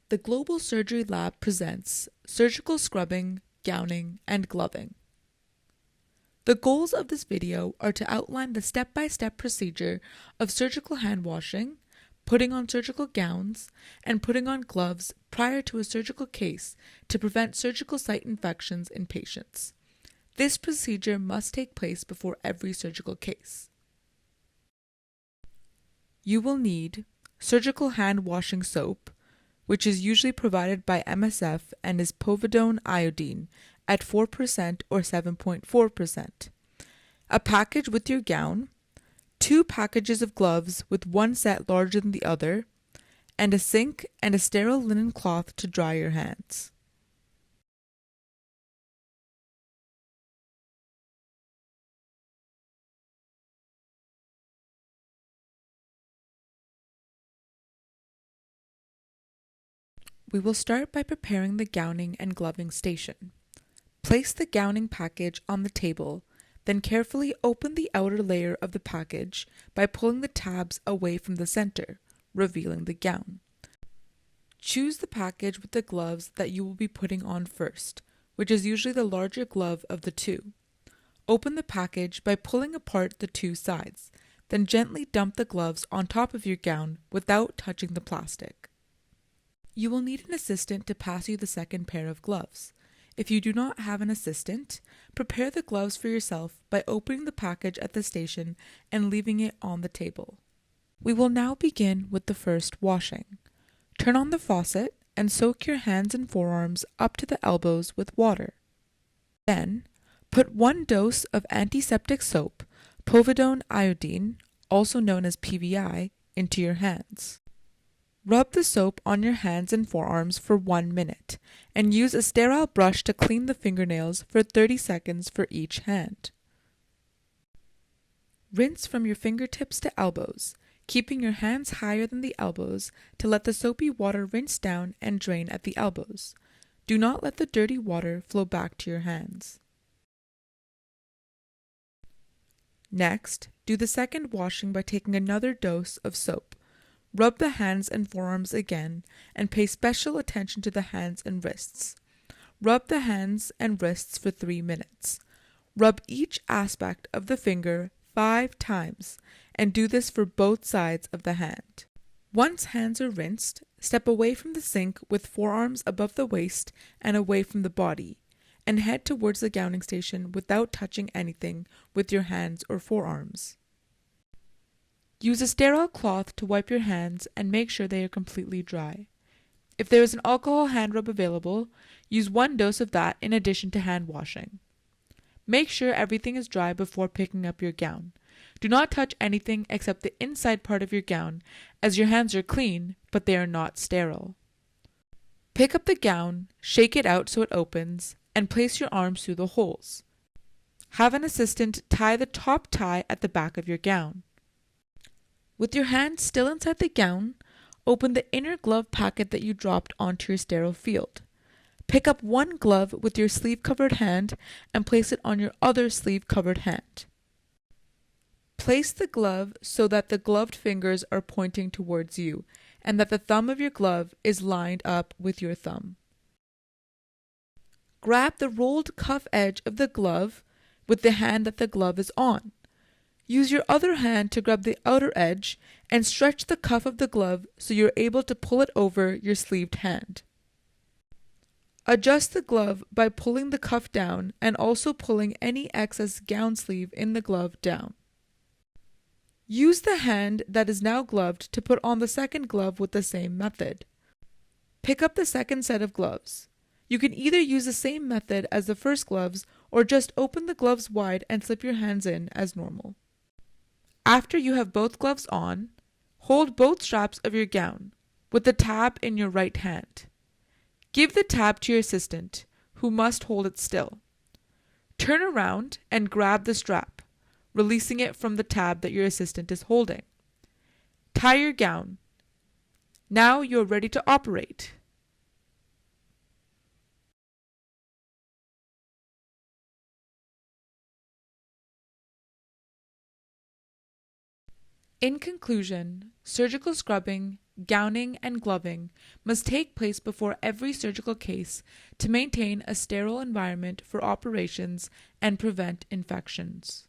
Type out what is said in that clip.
The Global Surgery Lab presents surgical scrubbing, gowning, and gloving. The goals of this video are to outline the step-by-step procedure of surgical hand washing, putting on surgical gowns, and putting on gloves prior to a surgical case to prevent surgical site infections in patients. This procedure must take place before every surgical case. You will need surgical hand washing soap, which is usually provided by MSF and is povidone iodine at 4% or 7.4%. A package with your gown, 2 packages of gloves with one set larger than the other, and a sink and a sterile linen cloth to dry your hands. We will start by preparing the gowning and gloving station. Place the gowning package on the table, then carefully open the outer layer of the package by pulling the tabs away from the center, revealing the gown. Choose the package with the gloves that you will be putting on first, which is usually the larger glove of the two. Open the package by pulling apart the two sides, then gently dump the gloves on top of your gown without touching the plastic. You will need an assistant to pass you the second pair of gloves. If you do not have an assistant, prepare the gloves for yourself by opening the package at the station and leaving it on the table. We will now begin with the first washing. Turn on the faucet and soak your hands and forearms up to the elbows with water. Then, put 1 dose of antiseptic soap, povidone iodine, also known as PVI, into your hands. Rub the soap on your hands and forearms for 1 minute, and use a sterile brush to clean the fingernails for 30 seconds for each hand. Rinse from your fingertips to elbows, keeping your hands higher than the elbows to let the soapy water rinse down and drain at the elbows. Do not let the dirty water flow back to your hands. Next, do the second washing by taking another dose of soap. Rub the hands and forearms again and pay special attention to the hands and wrists. Rub the hands and wrists for 3 minutes. Rub each aspect of the finger 5 times and do this for both sides of the hand. Once hands are rinsed, step away from the sink with forearms above the waist and away from the body, and head towards the gowning station without touching anything with your hands or forearms. Use a sterile cloth to wipe your hands and make sure they are completely dry. If there is an alcohol hand rub available, use 1 dose of that in addition to hand washing. Make sure everything is dry before picking up your gown. Do not touch anything except the inside part of your gown, as your hands are clean, but they are not sterile. Pick up the gown, shake it out so it opens, and place your arms through the holes. Have an assistant tie the top tie at the back of your gown. With your hand still inside the gown, open the inner glove packet that you dropped onto your sterile field. Pick up 1 glove with your sleeve-covered hand and place it on your other sleeve-covered hand. Place the glove so that the gloved fingers are pointing towards you and that the thumb of your glove is lined up with your thumb. Grab the rolled cuff edge of the glove with the hand that the glove is on. Use your other hand to grab the outer edge and stretch the cuff of the glove so you're able to pull it over your sleeved hand. Adjust the glove by pulling the cuff down and also pulling any excess gown sleeve in the glove down. Use the hand that is now gloved to put on the second glove with the same method. Pick up the second set of gloves. You can either use the same method as the first gloves or just open the gloves wide and slip your hands in as normal. After you have both gloves on, hold both straps of your gown with the tab in your right hand. Give the tab to your assistant, who must hold it still. Turn around and grab the strap, releasing it from the tab that your assistant is holding. Tie your gown. Now you are ready to operate. In conclusion, surgical scrubbing, gowning, and gloving must take place before every surgical case to maintain a sterile environment for operations and prevent infections.